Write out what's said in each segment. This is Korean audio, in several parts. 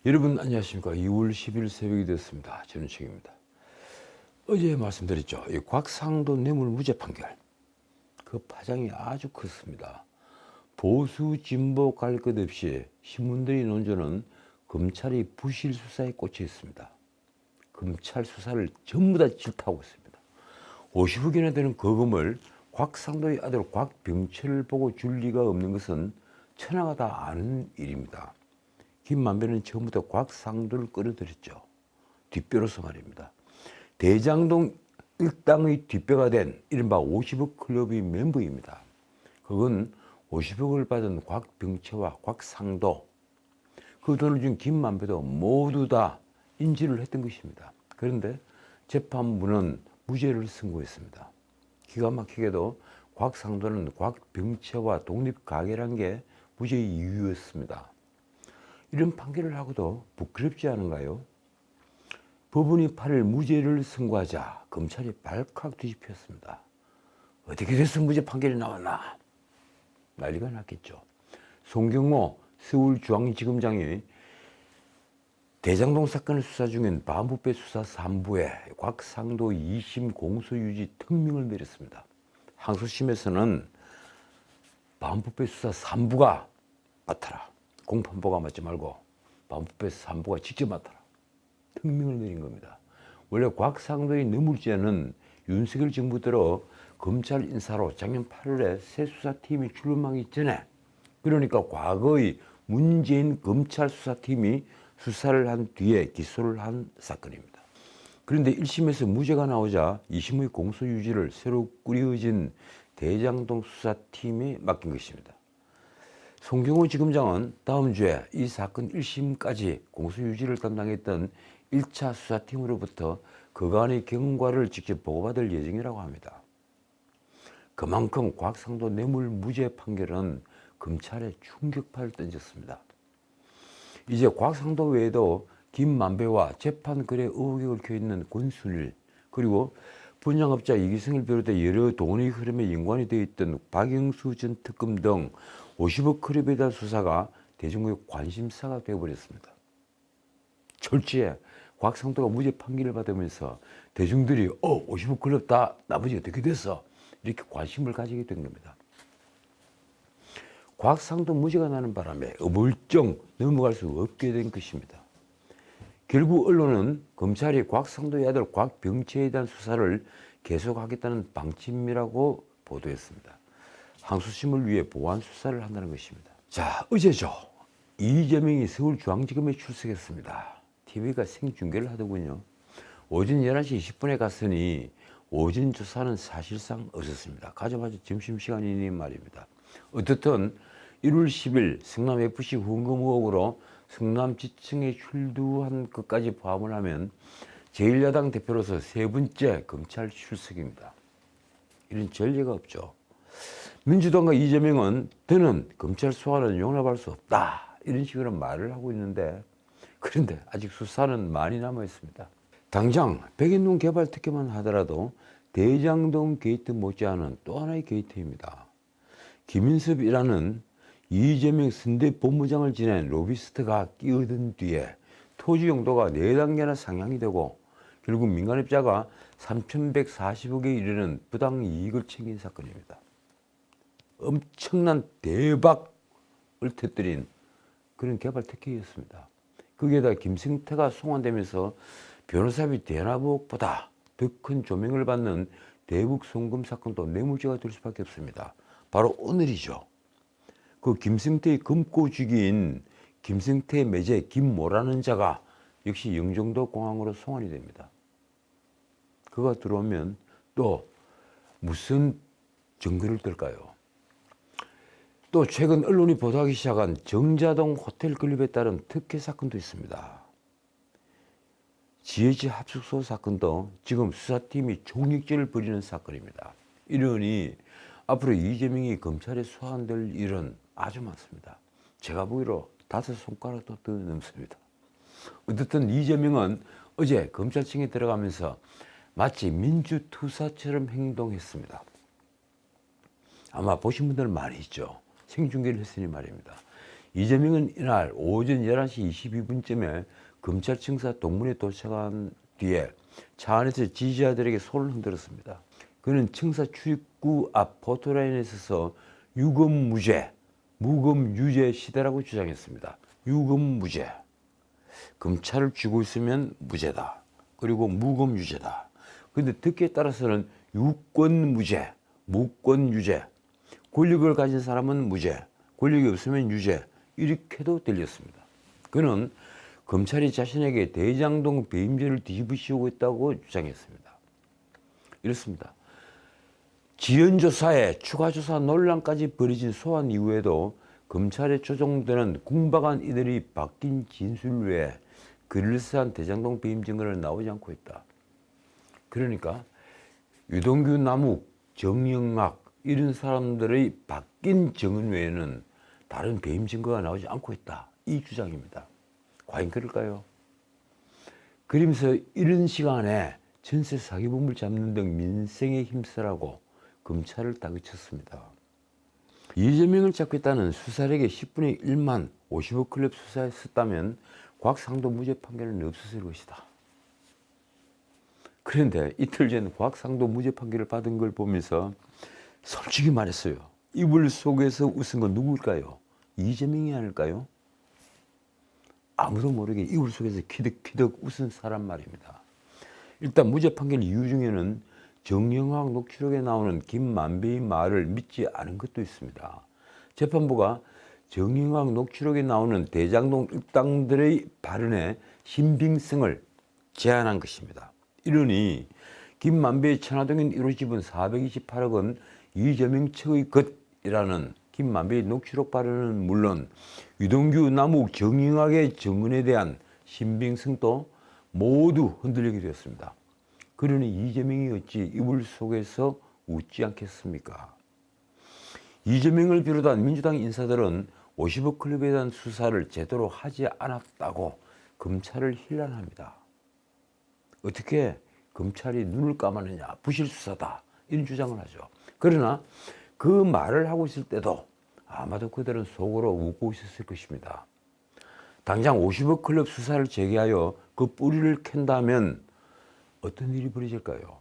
여러분 안녕하십니까. 2월 10일 새벽이 됐습니다. 저는 책입니다. 어제 말씀드렸죠. 이 곽상도 뇌물 무죄 판결. 그 파장이 아주 컸습니다. 보수 진보 갈 것 없이 신문들이 논조는 검찰이 부실 수사에 꽂혀 있습니다. 검찰 수사를 전부 다 질타하고 있습니다. 50억이나 되는 거금을 곽상도의 아들 곽병철을 보고 줄 리가 없는 것은 천하가 다 아는 일입니다. 김만배는 처음부터 곽상도를 끌어들였죠. 뒷배로서 말입니다. 대장동 일당의 뒷배가 된 이른바 50억 클럽의 멤버입니다. 그건 50억을 받은 곽병채와 곽상도, 그 돈을 준 김만배도 모두 다 인지를 했던 것입니다. 그런데 재판부는 무죄를 선고했습니다. 기가 막히게도 곽상도는 곽병채와 독립가결한 게 무죄의 이유였습니다. 이런 판결을 하고도 부끄럽지 않은가요? 법원이 8일 무죄를 선고하자 검찰이 발칵 뒤집혔습니다. 어떻게 돼서 무죄 판결이 나왔나? 난리가 났겠죠. 송경호 서울중앙지검장이 대장동 사건을 수사 중인 반부패 수사 3부에 곽상도 2심 공소유지 특명을 내렸습니다. 항소심에서는 반부패 수사 3부가 맡아라. 공판보가 맡지 말고 반부패 3부가 직접 맡아라. 특명을 내린 겁니다. 원래 곽상도의 뇌물죄는 윤석열 정부 들어 검찰 인사로 작년 8월에 새 수사팀이 출범하기 전에, 그러니까 과거의 문재인 검찰 수사팀이 수사를 한 뒤에 기소를 한 사건입니다. 그런데 1심에서 무죄가 나오자 2심의 공소유지를 새로 꾸려진 대장동 수사팀에 맡긴 것입니다. 송경호 지검장은 다음 주에 이 사건 1심까지 공소유지를 담당했던 1차 수사팀으로부터 그간의 경과를 직접 보고받을 예정이라고 합니다. 그만큼 곽상도 뇌물 무죄 판결은 검찰에 충격파를 던졌습니다. 이제 곽상도 외에도 김만배와 재판 거래 의혹에 얽혀있는 권순일, 그리고 분양업자 이기성을 비롯해 여러 돈의 흐름에 연관이 되어 있던 박영수 전 특검 등 50억 클럽에 대한 수사가 대중의 관심사가 되어버렸습니다. 졸지에 곽상도가 무죄 판결을 받으면서 대중들이 50억 클럽 다 나머지 어떻게 됐어? 이렇게 관심을 가지게 된 겁니다. 곽상도 무죄가 나는 바람에 어물쩡 넘어갈 수 없게 된 것입니다. 결국 언론은 검찰이 곽상도의 아들 곽병채에 대한 수사를 계속하겠다는 방침이라고 보도했습니다. 항소심을 위해 보완 수사를 한다는 것입니다. 자, 어제죠. 이재명이 서울중앙지검에 출석했습니다. TV가 생중계를 하더군요. 오전 11시 20분에 갔으니 오전 조사는 사실상 없었습니다. 가자마자 점심시간이니 말입니다. 어떻든 1월 10일 성남FC 후원금 의혹으로 성남지청에 출두한 것까지 포함을 하면 제1야당 대표로서 세 번째 검찰 출석입니다. 이런 전례가 없죠. 민주당과 이재명은 더는 검찰 소환을 용납할 수 없다, 이런 식으로 말을 하고 있는데, 그런데 아직 수사는 많이 남아 있습니다. 당장 백인동 개발 특혜만 하더라도 대장동 게이트 못지않은 또 하나의 게이트입니다. 김인섭이라는 이재명 선대 본부장을 지낸 로비스트가 끼어든 뒤에 토지 용도가 4단계나 상향이 되고 결국 민간업자가 3,140억에 이르는 부당 이익을 챙긴 사건입니다. 엄청난 대박을 터뜨린 그런 개발 특혜였습니다. 거기에다 김승태가 송환되면서 변호사비 대납의혹보다 더 큰 조명을 받는 대북 송금 사건도 뇌물죄가 될 수밖에 없습니다. 바로 오늘이죠. 그 김승태의 검고 죽인 김승태 매제 김모라는 자가 역시 영종도 공항으로 송환이 됩니다. 그가 들어오면 또 무슨 증거를 들까요? 또 최근 언론이 보도하기 시작한 정자동 호텔 건립에 따른 특혜 사건도 있습니다. GH 합숙소 사건도 지금 수사팀이 총력전을 벌이는 사건입니다. 이러니 앞으로 이재명이 검찰에 소환될 일은 아주 많습니다. 제가 보기로 5손가락도 더 넘습니다. 어쨌든 이재명은 어제 검찰청에 들어가면서 마치 민주투사처럼 행동했습니다. 아마 보신 분들 많이 있죠. 생중계를 했으니 말입니다. 이재명은 이날 오전 11시 22분쯤에 검찰청사 동문에 도착한 뒤에 차 안에서 지지자들에게 손을 흔들었습니다. 그는 청사 출입구 앞 포토라인에 서서 유검무죄, 무검유죄 시대라고 주장했습니다. 유검무죄. 검찰을 쥐고 있으면 무죄다. 그리고 무검유죄다. 그런데 듣기에 따라서는 유권무죄, 무권유죄. 권력을 가진 사람은 무죄, 권력이 없으면 유죄. 이렇게도 들렸습니다. 그는 검찰이 자신에게 대장동 배임죄를 뒤집으시고 있다고 주장했습니다. 이렇습니다. 지연조사에 추가조사 논란까지 벌어진 소환 이후에도 검찰에 조정되는 궁박한 이들이 바뀐 진술 외에 그럴싸한 대장동 배임 증거는 나오지 않고 있다. 그러니까 유동규, 남욱, 정영학 이런 사람들의 바뀐 증언 외에는 다른 배임 증거가 나오지 않고 있다. 이 주장입니다. 과연 그럴까요? 그러면서 이런 시간에 전세 사기범을 잡는 등 민생에 힘쓰라고 검찰을 다그쳤습니다. 이재명을 잡고 있다는 수사력의 10분의 1만 50억 클럽 수사에 썼다면 곽상도 무죄 판결은 없었을 것이다. 그런데 이틀 전 곽상도 무죄 판결을 받은 걸 보면서 솔직히 말했어요. 이불 속에서 웃은 건 누굴까요? 이재명이 아닐까요? 아무도 모르게 이불 속에서 키득키득 웃은 사람 말입니다. 일단 무죄 판결 이유 중에는 정영학 녹취록에 나오는 김만배의 말을 믿지 않은 것도 있습니다. 재판부가 정영학 녹취록에 나오는 대장동 일당들의 발언의 신빙성을 제한한 것입니다. 이러니 김만배의 천화동인 1호 집은 428억 원 이재명 측의 것이라는 김만배의 녹취록 발언은 물론 유동규, 남욱, 정영학의 증언에 대한 신빙성도 모두 흔들리게 되었습니다. 그러니 이재명이 어찌 이불 속에서 웃지 않겠습니까? 이재명을 비롯한 민주당 인사들은 50억 클럽에 대한 수사를 제대로 하지 않았다고 검찰을 힐난합니다. 어떻게 검찰이 눈을 감았느냐, 부실수사다 이런 주장을 하죠. 그러나 그 말을 하고 있을 때도 아마도 그들은 속으로 웃고 있었을 것입니다. 당장 50억 클럽 수사를 재개하여 그 뿌리를 캔다면 어떤 일이 벌어질까요?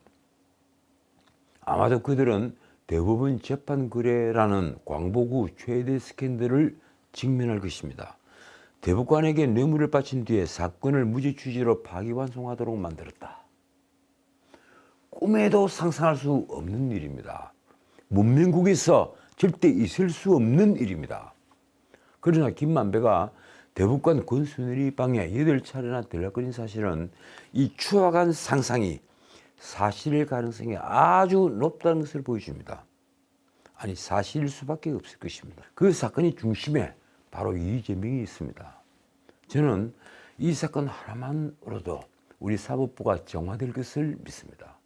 아마도 그들은 대법원 재판거래라는 광복후 최대 스캔들을 직면할 것입니다. 대법관에게 뇌물을 바친 뒤에 사건을 무죄 취지로 파기환송하도록 만들었다. 꿈에도 상상할 수 없는 일입니다. 문명국에서 절대 있을 수 없는 일입니다. 그러나 김만배가 대법관 권순일의 방에 8차례나 들락거린 사실은 이 추악한 상상이 사실일 가능성이 아주 높다는 것을 보여줍니다. 아니 사실일 수밖에 없을 것입니다. 그 사건의 중심에 바로 이재명이 있습니다. 저는 이 사건 하나만으로도 우리 사법부가 정화될 것을 믿습니다.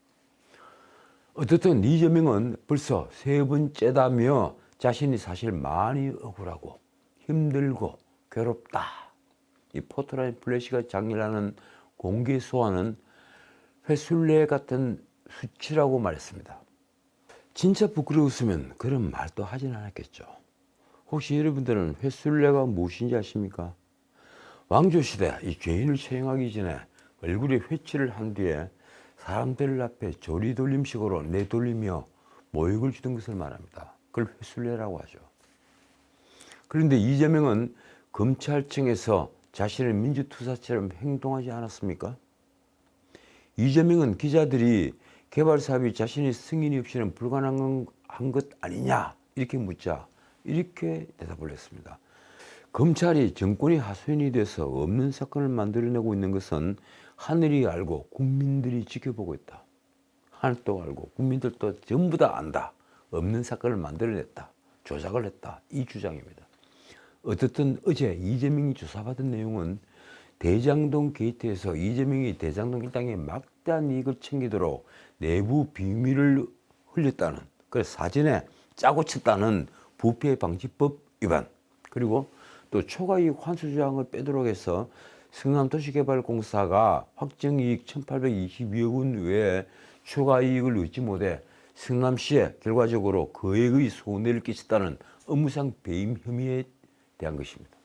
어떻든 이재명은 벌써 3번째다며 자신이 사실 많이 억울하고 힘들고 괴롭다. 이 포토라인 플래시가 장렬하는 공개 소환은 횟술래 같은 수치라고 말했습니다. 진짜 부끄러웠으면 그런 말도 하진 않았겠죠. 혹시 여러분들은 횟술래가 무엇인지 아십니까? 왕조시대 이 죄인을 처형하기 전에 얼굴에 회치를 한 뒤에 사람들 앞에 조리돌림식으로 내돌리며 모욕을 주던 것을 말합니다. 그걸 횟술래라고 하죠. 그런데 이재명은 검찰청에서 자신의 민주투사처럼 행동하지 않았습니까? 이재명은 기자들이 개발 사업이 자신의 승인이 없이는 불가능한 것 아니냐 이렇게 묻자 이렇게 대답을 했습니다. 검찰이 정권이 하수인이 돼서 없는 사건을 만들어내고 있는 것은 하늘이 알고 국민들이 지켜보고 있다. 하늘도 알고 국민들도 전부 다 안다. 없는 사건을 만들어냈다. 조작을 했다. 이 주장입니다. 어쨌든 어제 이재명이 조사받은 내용은 대장동 게이트에서 이재명이 대장동 일당에 막대한 이익을 챙기도록 내부 비밀을 흘렸다는, 그래서 사전에 짜고 쳤다는 부패방지법 위반, 그리고 또 초과이익 환수조항을 빼도록 해서 성남도시개발공사가 확정이익 1,822억 원 외에 초과이익을 얻지 못해 성남시에 결과적으로 거액의 손해를 끼쳤다는 업무상 배임 혐의에 대한 것입니다.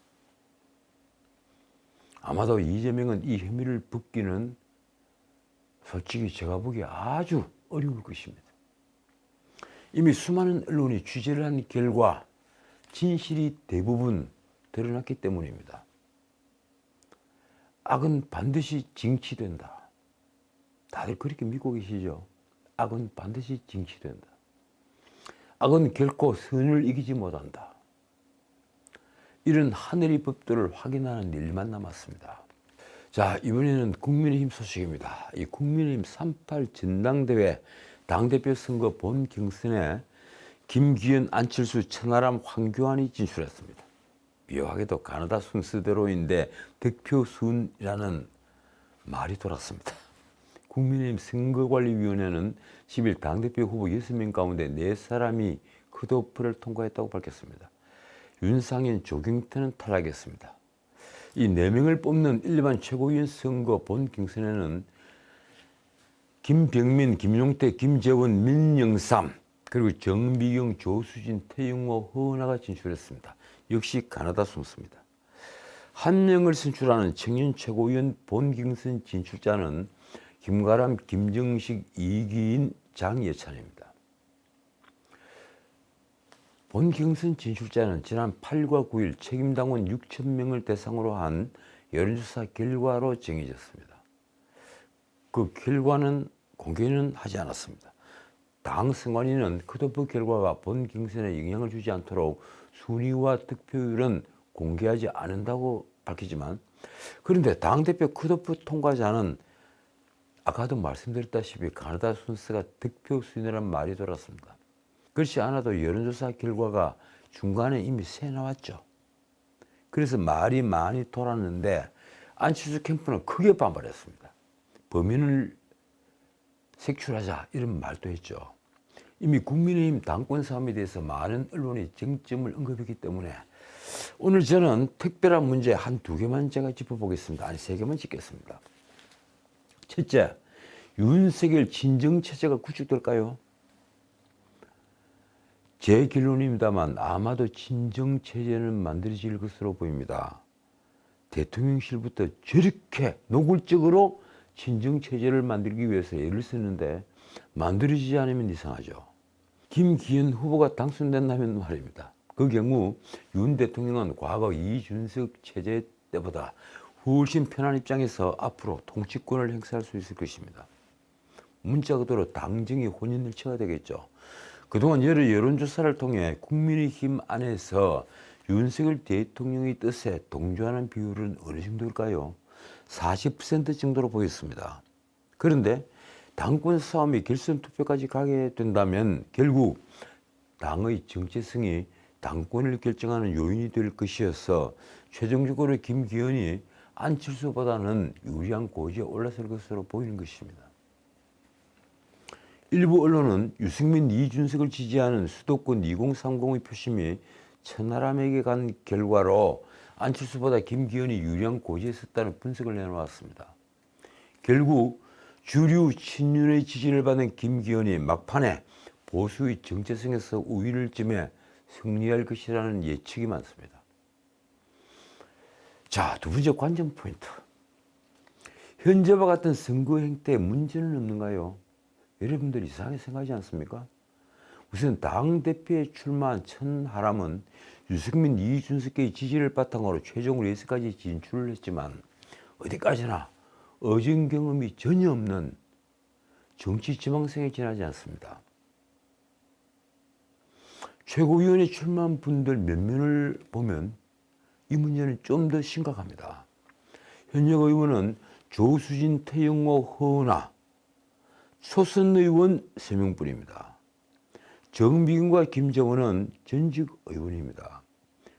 아마도 이재명은 이 혐의를 벗기는 솔직히 제가 보기에 아주 어려울 것입니다. 이미 수많은 언론이 취재를 한 결과 진실이 대부분 드러났기 때문입니다. 악은 반드시 징치된다. 다들 그렇게 믿고 계시죠? 악은 반드시 징치된다. 악은 결코 선을 이기지 못한다. 이런 하늘의 법도를 확인하는 일만 남았습니다. 자, 이번에는 국민의힘 소식입니다. 이 국민의힘 3.8 전당대회 당대표 선거 본 경선에 김기현, 안철수, 천하람, 황교안이 진출했습니다. 묘하게도 가나다 순서대로인데 득표순이라는 말이 돌았습니다. 국민의힘 선거관리위원회는 10일 당대표 후보 6명 가운데 4사람이 컷오프를 통과했다고 밝혔습니다. 윤상현, 조경태는 탈락했습니다. 이 4명을 뽑는 일반 최고위원 선거 본 경선에는 김병민, 김용태, 김재원, 민영삼, 그리고 정미경, 조수진, 태영호, 허은하가 진출했습니다. 역시 가나다 순서입니다. 한 명을 선출하는 청년 최고위원 본 경선 진출자는 김가람, 김정식, 이기인, 장예찬입니다. 본 경선 진출자는 지난 8과 9일 책임당원 6,000명을 대상으로 한 여론조사 결과로 정해졌습니다. 그 결과는 공개는 하지 않았습니다. 당 선관위는 컷오프 결과가 본 경선에 영향을 주지 않도록 순위와 득표율은 공개하지 않는다고 밝히지만, 그런데 당대표 컷오프 통과자는 아까도 말씀드렸다시피 가나다 순서가 득표 순위라는 말이 돌았습니다. 그렇지 않아도 여론조사 결과가 중간에 이미 새 나왔죠. 그래서 말이 많이 돌았는데 안철수 캠프는 크게 반발했습니다. 범인을 색출하자 이런 말도 했죠. 이미 국민의힘 당권 싸움에 대해서 많은 언론이 쟁점을 언급했기 때문에 오늘 저는 특별한 문제 한 2개만 제가 짚어보겠습니다. 아니 3개만 짚겠습니다. 첫째, 윤석열 친정체제가 구축될까요? 제 결론입니다만 아마도 친정체제는 만들어질 것으로 보입니다. 대통령실부터 저렇게 노골적으로 친정체제를 만들기 위해서 애를 쓰는데 만들어지지 않으면 이상하죠. 김기현 후보가 당선된다면 말입니다. 그 경우 윤 대통령은 과거 이준석 체제 때보다 훨씬 편한 입장에서 앞으로 통치권을 행사할 수 있을 것입니다. 문자 그대로 당정이 혼연일체가 되겠죠. 그동안 여러 여론조사를 통해 국민의힘 안에서 윤석열 대통령의 뜻에 동조하는 비율은 어느 정도일까요? 40% 정도로 보였습니다. 그런데 당권 싸움이 결선 투표까지 가게 된다면 결국 당의 정체성이 당권을 결정하는 요인이 될 것이어서 최종적으로 김기현이 안철수보다는 유리한 고지에 올라설 것으로 보이는 것입니다. 일부 언론은 유승민, 이준석을 지지하는 수도권 2030의 표심이 천하람에게 간 결과로 안철수보다 김기현이 유리한 고지에 섰다는 분석을 내놓았습니다. 결국 주류 친윤의 지지를 받은 김기현이 막판에 보수의 정체성에서 우위를 점해 승리할 것이라는 예측이 많습니다. 자, 2번째 관전 포인트. 현재와 같은 선거 행태에 문제는 없는가요? 여러분들 이상하게 생각하지 않습니까? 우선 당대표에 출마한 천하람은 유승민, 이준석의 지지를 바탕으로 최종 레이스까지 진출을 했지만 어디까지나 어진 경험이 전혀 없는 정치 지망생에 지나지 않습니다. 최고위원회 출마한 분들 몇 면을 보면 이 문제는 좀 더 심각합니다. 현역 의원은 조수진, 태영호, 허은하, 초선 의원 3명뿐입니다. 정미경과 김재원은 전직 의원입니다.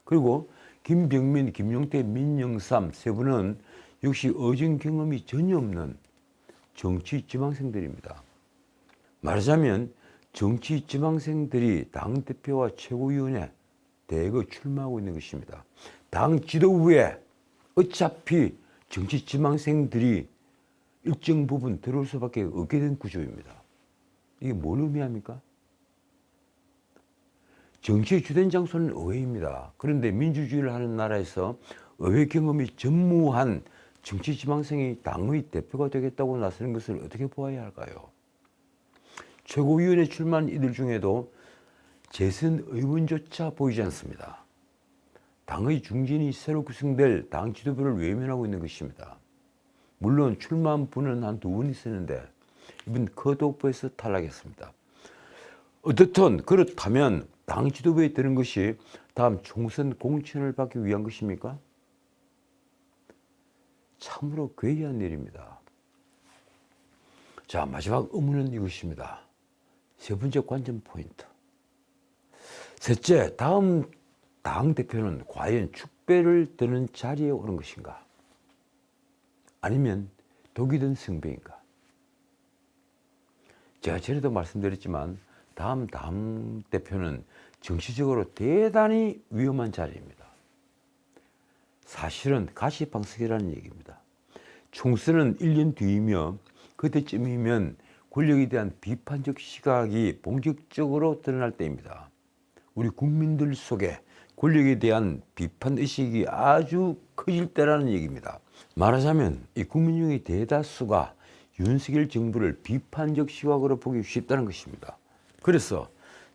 그리고 김병민, 김용태, 민영삼 3분은 역시 어진 경험이 전혀 없는 정치 지망생들입니다. 말하자면 정치 지망생들이 당대표와 최고위원회 대거 출마하고 있는 것입니다. 당 지도부에 어차피 정치 지망생들이 일정 부분 들어올 수밖에 없게 된 구조입니다. 이게 뭘 의미합니까? 정치의 주된 장소는 의회입니다. 그런데 민주주의를 하는 나라에서 의회 경험이 전무한 정치 지망생이 당의 대표가 되겠다고 나서는 것을 어떻게 보아야 할까요? 최고위원회 출마한 이들 중에도 재선 의원조차 보이지 않습니다. 당의 중진이 새로 구성될 당 지도부를 외면하고 있는 것입니다. 물론 출마한 분은 한두 분 있었는데 이번 컷오프에서 탈락했습니다. 어떻든 그렇다면 당 지도부에 드는 것이 다음 총선 공천을 받기 위한 것입니까? 참으로 괴이한 일입니다. 자, 마지막 의문은 이것입니다. 세 번째 관전 포인트. 셋째, 다음 당대표는 과연 축배를 드는 자리에 오는 것인가? 아니면 독이 든 승배인가? 제가 전에도 말씀드렸지만 다음 당대표는 정치적으로 대단히 위험한 자리입니다. 사실은 가시방석이라는 얘기입니다. 총선은 1년 뒤이며 그때쯤이면 권력에 대한 비판적 시각이 본격적으로 드러날 때입니다. 우리 국민들 속에 권력에 대한 비판의식이 아주 커질 때라는 얘기입니다. 말하자면 이 국민 중의 대다수가 윤석열 정부를 비판적 시각으로 보기 쉽다는 것입니다. 그래서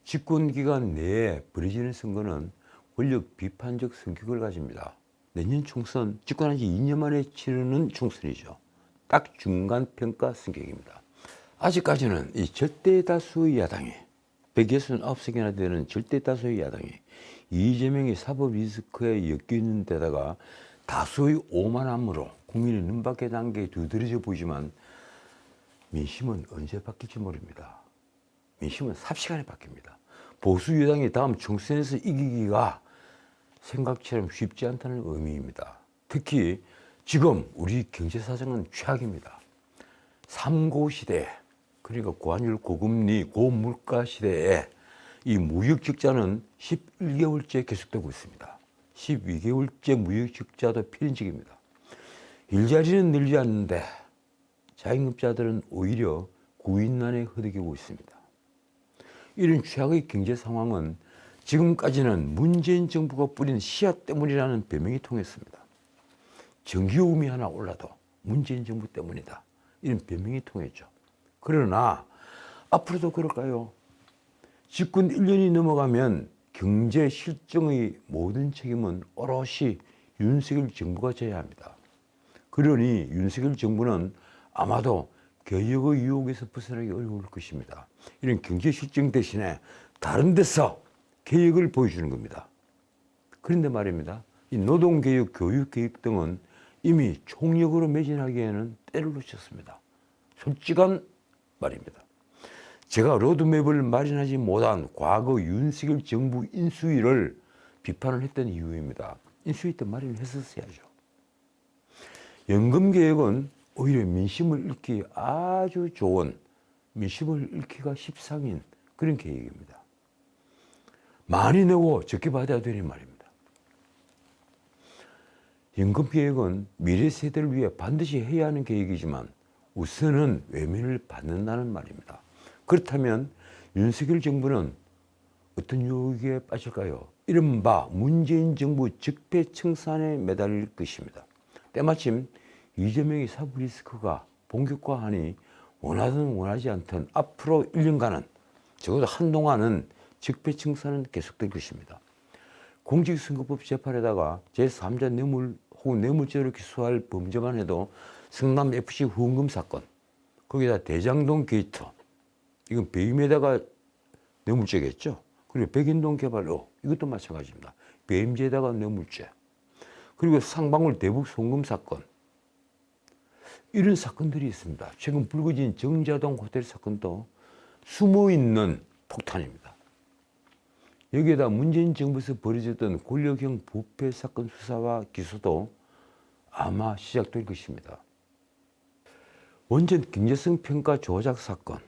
집권기간 내에 벌어지는 선거는 권력 비판적 성격을 가집니다. 내년 총선, 집권한 지 2년 만에 치르는 총선이죠. 딱 중간평가 성격입니다. 아직까지는 이 절대다수의 야당이 169석이나 되는 절대다수의 야당이 이재명의 사법 리스크에 엮여있는 데다가 다수의 오만함으로 국민의 눈밖의 단계에 두드러져 보이지만 민심은 언제 바뀔지 모릅니다. 민심은 삽시간에 바뀝니다. 보수 여당이 다음 총선에서 이기기가 생각처럼 쉽지 않다는 의미입니다. 특히 지금 우리 경제 사정은 최악입니다. 3고 시대, 그러니까 고환율, 고금리, 고물가 시대에 이 무역 적자는 11개월째 계속되고 있습니다. 12개월째 무역 적자도 필연적입니다. 일자리는 늘지 않는데 자영업자들은 오히려 구인난에 허덕이고 있습니다. 이런 최악의 경제 상황은 지금까지는 문재인 정부가 뿌린 씨앗 때문이라는 변명이 통했습니다. 전기요금이 하나 올라도 문재인 정부 때문이다. 이런 변명이 통했죠. 그러나 앞으로도 그럴까요? 집권 1년이 넘어가면 경제 실정의 모든 책임은 오롯이 윤석열 정부가 져야 합니다. 그러니 윤석열 정부는 아마도 개혁의 유혹에서 벗어나기 어려울 것입니다. 이런 경제 실정 대신에 다른 데서 개혁을 보여주는 겁니다. 그런데 말입니다. 이 노동개혁, 교육개혁 등은 이미 총력으로 매진하기에는 때를 놓쳤습니다. 솔직한 말입니다. 제가 로드맵을 마련하지 못한 과거 윤석열 정부 인수위를 비판을 했던 이유입니다. 인수위 때 마련을 했었어야죠. 연금개혁은 오히려 민심을 읽기 아주 좋은, 민심을 읽기가 십상인 그런 계획입니다. 많이 내고 적게 받아야 되는 말입니다. 연금개혁은 미래 세대를 위해 반드시 해야 하는 계획이지만 우선은 외면을 받는다는 말입니다. 그렇다면 윤석열 정부는 어떤 유혹에 빠질까요? 이른바 문재인 정부 적폐청산에 매달릴 것입니다. 때마침 이재명의 사법 리스크가 본격화하니 원하든 원하지 않든 앞으로 1년간은 적어도 한동안은 적폐청산은 계속될 것입니다. 공직선거법 재판에다가 제3자 뇌물 혹은 뇌물죄로 기소할 범죄만 해도 성남FC 후원금 사건, 거기다 대장동 게이트, 이건 배임에다가 뇌물죄겠죠. 그리고 백인동 개발로 이것도 마찬가지입니다. 배임죄에다가 뇌물죄. 그리고 상방울 대북 송금 사건. 이런 사건들이 있습니다. 최근 불거진 정자동 호텔 사건도 숨어있는 폭탄입니다. 여기에다 문재인 정부에서 벌어졌던 권력형 부패 사건 수사와 기소도 아마 시작될 것입니다. 원전 경제성 평가 조작 사건,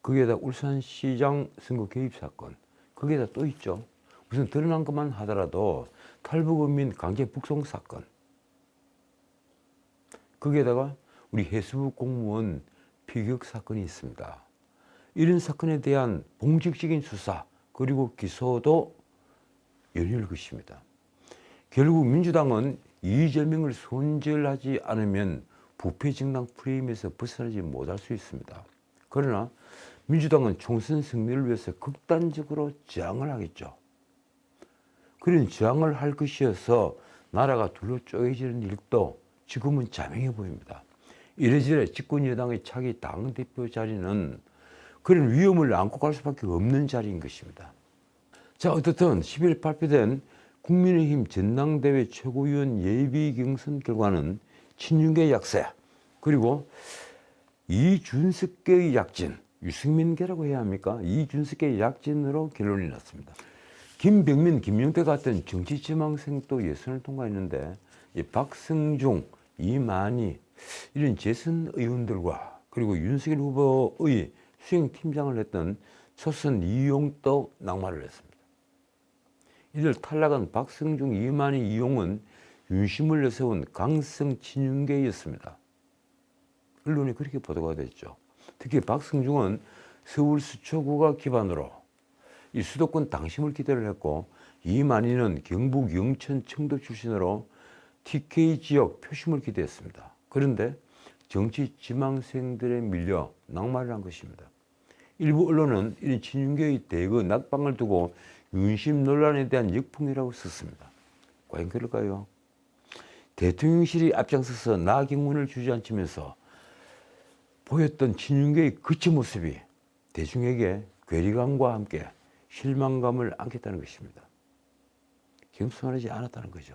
거기에다 울산시장 선거 개입 사건, 거기에다 또 있죠. 우선 드러난 것만 하더라도 탈북어민 강제 북송 사건, 거기에다가 우리 해수부 공무원 피격 사건이 있습니다. 이런 사건에 대한 공식적인 수사, 그리고 기소도 연이을 것입니다. 결국 민주당은 이재명을 손절하지 않으면 부패 정당 프레임에서 벗어나지 못할 수 있습니다. 그러나 민주당은 총선 승리를 위해서 극단적으로 저항을 하겠죠. 그런 저항을 할 것이어서 나라가 둘로 쪼개지는 일도 지금은 자명해 보입니다. 이래저래 집권 여당의 차기 당대표 자리는 그런 위험을 안고 갈 수밖에 없는 자리인 것입니다. 자, 어떻든 10일 발표된 국민의힘 전당대회 최고위원 예비 경선 결과는 친윤계 약세, 그리고 이준석계의 약진, 유승민계라고 해야 합니까? 이준석계의 약진으로 결론이 났습니다. 김병민, 김용태 같은 정치지망생도 예선을 통과했는데 이 박성중, 이만희 이런 재선 의원들과 그리고 윤석열 후보의 수행팀장을 했던 초선 이용도 낙마를 했습니다. 이들 탈락한 박성중, 이만희, 이용은 윤심을 내세운 강성 친윤계였습니다. 언론에 그렇게 보도가 됐죠. 특히 박성중은 서울 수초구가 기반으로 이 수도권 당심을 기대를 했고, 이만희는 경북 영천 청도 출신으로 TK 지역 표심을 기대했습니다. 그런데 정치 지망생들에 밀려 낙마를 한 것입니다. 일부 언론은 이런 친윤계의 대거 낙방을 두고 윤심 논란에 대한 역풍이라고 썼습니다. 과연 그럴까요? 대통령실이 앞장서서 나경원을 주저앉히면서 보였던 친윤계의 거친 모습이 대중에게 괴리감과 함께 실망감을 안겼다는 것입니다. 겸손하지 않았다는 거죠.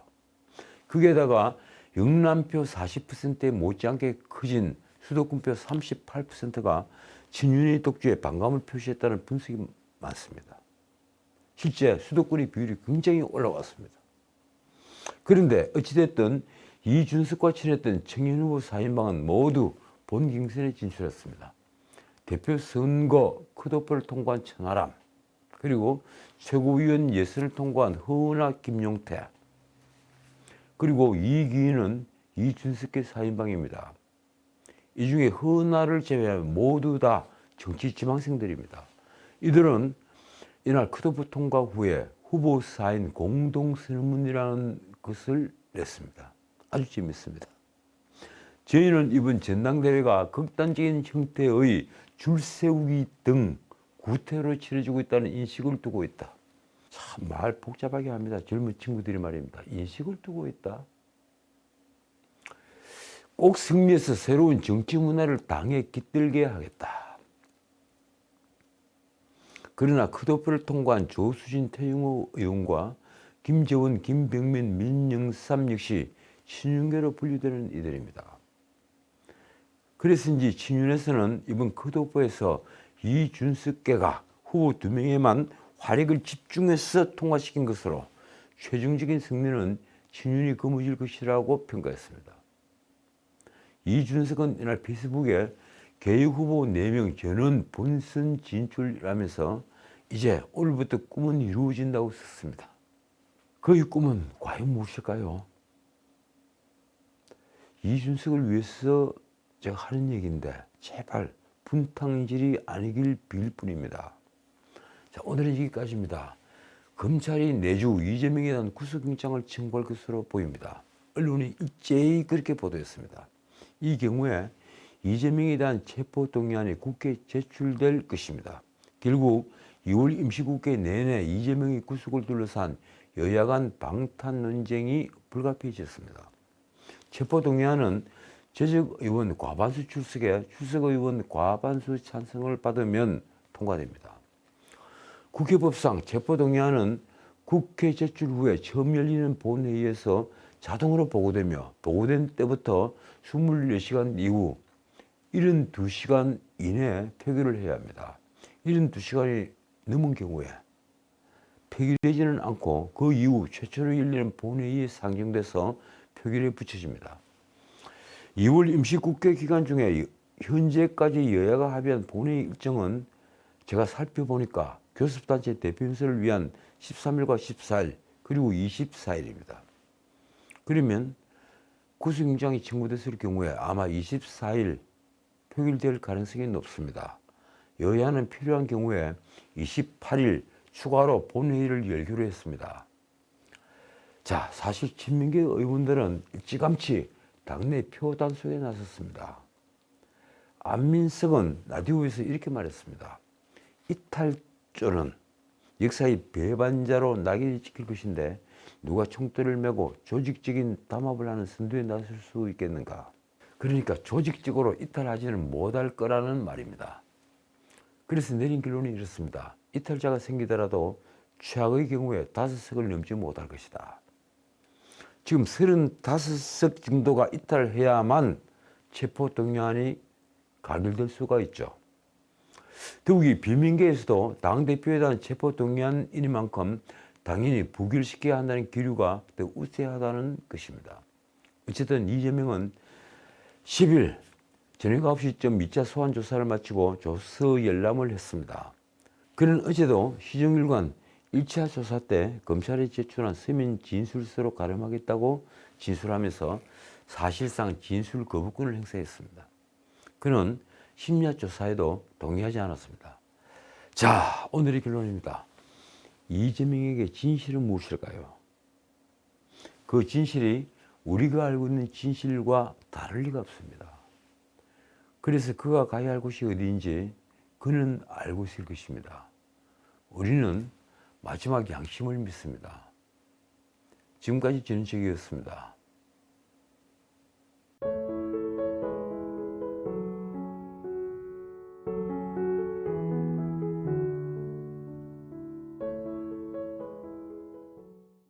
거기에다가 영남표 40%에 못지않게 커진 수도권표 38%가 친윤의 독주에 반감을 표시했다는 분석이 많습니다. 실제 수도권의 비율이 굉장히 올라왔습니다. 그런데 어찌됐든 이준석과 친했던 청년 후보 4인방은 모두 본 경선에 진출했습니다. 대표 선거 컷오프를 통과한 천하람, 그리고 최고위원 예선을 통과한 허은하, 김용태, 그리고 이기인은 이준석계 4인방입니다. 이 중에 허은하를 제외하면 모두 다 정치 지망생들입니다. 이들은 이날 컷오프 통과 후에 후보 사인 공동선언문이라는 것을 냈습니다. 아주 재밌습니다. 저희는 이번 전당대회가 극단적인 형태의 줄세우기 등 구태로 치러지고 있다는 인식을 두고 있다. 참 말 복잡하게 합니다. 젊은 친구들이 말입니다. 인식을 두고 있다. 꼭 승리해서 새로운 정치 문화를 당에 깃들게 하겠다. 그러나 컷오프를 통과한 조수진, 태영호 의원과 김재원, 김병민, 민영삼 역시 친윤계로 분류되는 이들입니다. 그래서인지 친윤에서는 이번 컷오프에서 이준석계가 후보 2명에만 화력을 집중해서 통과시킨 것으로 최종적인 승리는 친윤이 거머쥘 것이라고 평가했습니다. 이준석은 이날 페이스북에 개혁 후보 4명 전원 본선 진출이라면서 이제 오늘부터 꿈은 이루어진다고 썼습니다. 그의 꿈은 과연 무엇일까요? 이준석을 위해서 제가 하는 얘기인데 제발 분탕질이 아니길 빌 뿐입니다. 자, 오늘은 여기까지입니다. 검찰이 내주 이재명에 대한 구속영장을 청구할 것으로 보입니다. 언론이 일제히 그렇게 보도했습니다. 이 경우에 이재명에 대한 체포동의안이 국회에 제출될 것입니다. 결국 2월 임시국회 내내 이재명의 구속을 둘러싼 여야 간 방탄 논쟁이 불가피해졌습니다. 체포동의안은 재적 의원 과반수 출석에 출석 의원 과반수 찬성을 받으면 통과됩니다. 국회법상 체포동의안은 국회 제출 후에 처음 열리는 본회의에서 자동으로 보고되며 보고된 때부터 24시간 이후 72시간 이내에 표결을 해야 합니다. 72시간이 넘은 경우에 표결되지는 않고 그 이후 최초로 열리는 본회의에 상정돼서 표결에 붙여집니다. 2월 임시국회 기간 중에 현재까지 여야가 합의한 본회의 일정은 제가 살펴보니까 교섭단체 대표연설을 위한 13일과 14일 그리고 24일입니다. 그러면 구속영장이 청구됐을 경우에 아마 24일 표결될 가능성이 높습니다. 여야는 필요한 경우에 28일 추가로 본회의를 열기로 했습니다. 자, 사실 친명계 의원들은 일찌감치 당내 표 단속에 나섰습니다. 안민석은 라디오에서 이렇게 말했습니다. 이탈조는 역사의 배반자로 낙인이 찍힐 것인데 누가 총대를 메고 조직적인 담합을 하는 선두에 나설 수 있겠는가. 그러니까 조직적으로 이탈하지는 못할 거라는 말입니다. 그래서 내린 결론이 이렇습니다. 이탈자가 생기더라도 최악의 경우에 5석을 넘지 못할 것이다. 지금 35석 정도가 이탈해야만 체포동의안이 가결될 수가 있죠. 더욱이 비민계에서도 당대표에 대한 체포동의안이니만큼 당연히 부결시켜야 한다는 기류가 더 우세하다는 것입니다. 어쨌든 이재명은 10일 저녁 9시쯤 2차 소환조사를 마치고 조서 열람을 했습니다. 그는 어제도 시정일관 1차 조사 때 검찰에 제출한 서면 진술서로 가름하겠다고 진술하면서 사실상 진술 거부권을 행사했습니다. 그는 심야 조사에도 동의하지 않았습니다. 자, 오늘의 결론입니다. 이재명에게 진실은 무엇일까요? 그 진실이 우리가 알고 있는 진실과 다를 리가 없습니다. 그래서 그가 가야 할 곳이 어디인지 그는 알고 있을 것입니다. 우리는 마지막 양심을 믿습니다. 지금까지 전인책이었습니다.